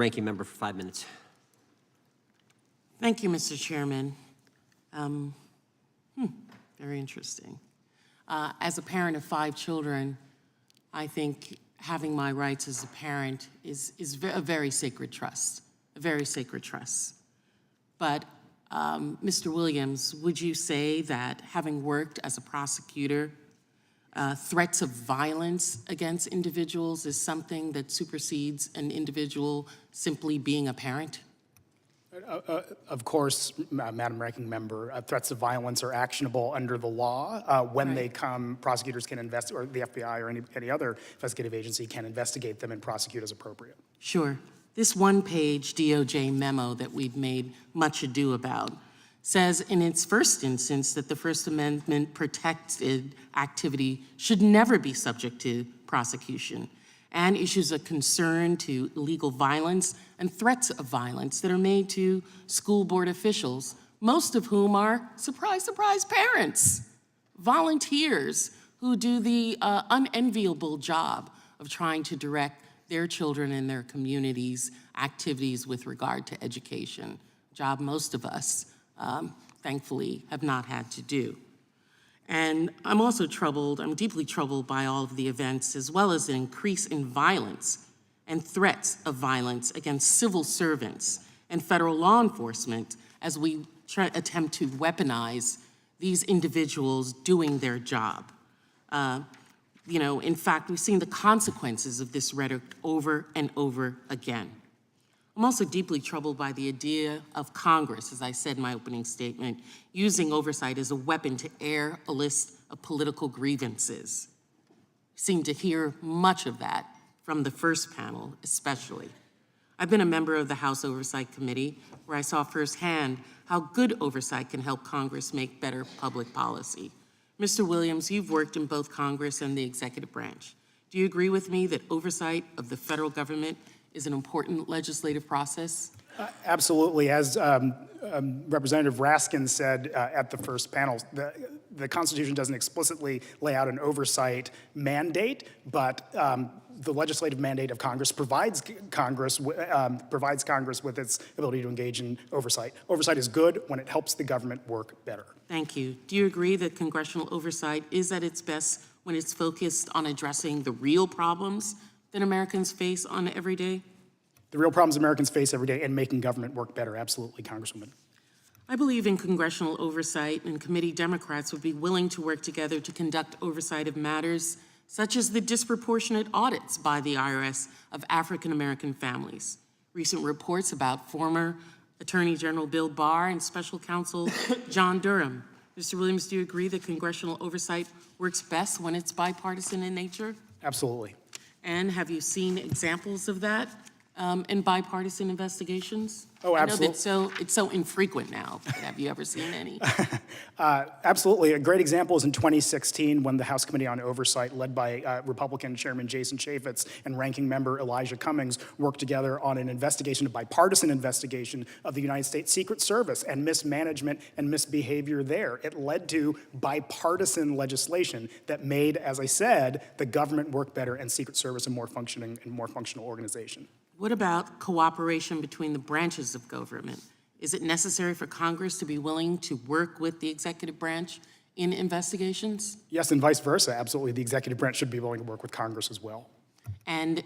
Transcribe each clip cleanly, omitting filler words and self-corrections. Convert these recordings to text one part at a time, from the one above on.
Ranking member for 5 minutes. Thank you, Mr. Chairman. Very interesting. As a parent of 5 children, I think having my rights as a parent is a very sacred trust, a very sacred trust. But Mr. Williams, would you say that having worked as a prosecutor, threats of violence against individuals is something that supersedes an individual simply being a parent? Of course, Madam Ranking Member, threats of violence are actionable under the law. When they come, prosecutors can investigate, or the FBI or any other investigative agency can investigate them and prosecute as appropriate. Sure. This one-page DOJ memo that we've made much ado about says in its first instance that the First Amendment protected activity should never be subject to prosecution, and issues a concern to illegal violence and threats of violence that are made to school board officials, most of whom are, surprise, surprise, parents, volunteers who do the unenviable job of trying to direct their children and their communities' activities with regard to education, a job most of us, thankfully, have not had to do. And I'm also troubled, I'm deeply troubled by all of the events, as well as an increase in violence and threats of violence against civil servants and federal law enforcement as we attempt to weaponize these individuals doing their job. In fact, we've seen the consequences of this rhetoric over and over again. I'm also deeply troubled by the idea of Congress, as I said in my opening statement, using oversight as a weapon to air a list of political grievances. We seem to hear much of that from the first panel, especially. I've been a member of the House Oversight Committee, where I saw firsthand how good oversight can help Congress make better public policy. Mr. Williams, you've worked in both Congress and the executive branch. Do you agree with me that oversight of the federal government is an important legislative process? Absolutely. As Representative Raskin said at the first panel, the Constitution doesn't explicitly lay out an oversight mandate, but the legislative mandate of Congress provides Congress with its ability to engage in oversight. Oversight is good when it helps the government work better. Thank you. Do you agree that congressional oversight is at its best when it's focused on addressing the real problems that Americans face on every day? The real problems Americans face every day and making government work better, absolutely, Congresswoman. I believe in congressional oversight, and committee Democrats would be willing to work together to conduct oversight of matters such as the disproportionate audits by the IRS of African-American families. Recent reports about former Attorney General Bill Barr and Special Counsel John Durham. Mr. Williams, do you agree that congressional oversight works best when it's bipartisan in nature? Absolutely. And have you seen examples of that in bipartisan investigations? Oh, absolutely. I know that it's so infrequent now, but have you ever seen any? Absolutely. A great example is in 2016 when the House Committee on Oversight, led by Republican Chairman Jason Chaffetz and Ranking Member Elijah Cummings, worked together on an investigation, a bipartisan investigation of the United States Secret Service and mismanagement and misbehavior there. It led to bipartisan legislation that made, as I said, the government work better and Secret Service a more functional organization. What about cooperation between the branches of government? Is it necessary for Congress to be willing to work with the executive branch in investigations? Yes, and vice versa. Absolutely. The executive branch should be willing to work with Congress as well. And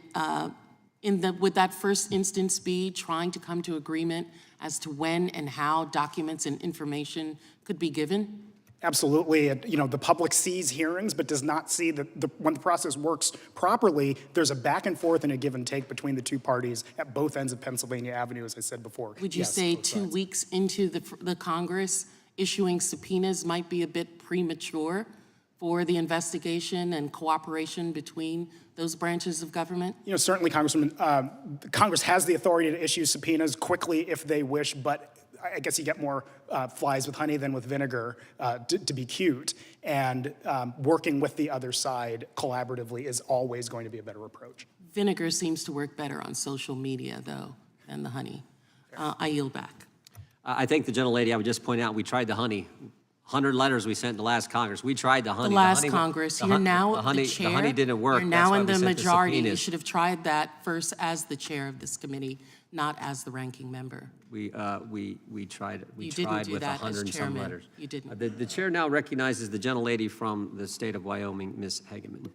would that first instance be trying to come to agreement as to when and how documents and information could be given? Absolutely. The public sees hearings, but does not see that when the process works properly, there's a back and forth and a give and take between the two parties at both ends of Pennsylvania Avenue, as I said before. Would you say 2 weeks into the Congress issuing subpoenas might be a bit premature for the investigation and cooperation between those branches of government? Certainly, Congresswoman, Congress has the authority to issue subpoenas quickly if they wish, but I guess you get more flies with honey than with vinegar, to be cute. And working with the other side collaboratively is always going to be a better approach. Vinegar seems to work better on social media, though, than the honey. I yield back. I think the gentlelady, I would just point out, we tried the honey. 100 letters we sent in the last Congress. We tried the honey. The last Congress. You're now the chair. The honey didn't work. You're now in the That's why we sent majority. the You should have tried that first as the chair of this committee, not as the ranking member. We tried. We You didn't tried do with that as 100 and some chairman. letters. You didn't. The chair now recognizes the gentlelady from the state of Wyoming, Ms. Hageman.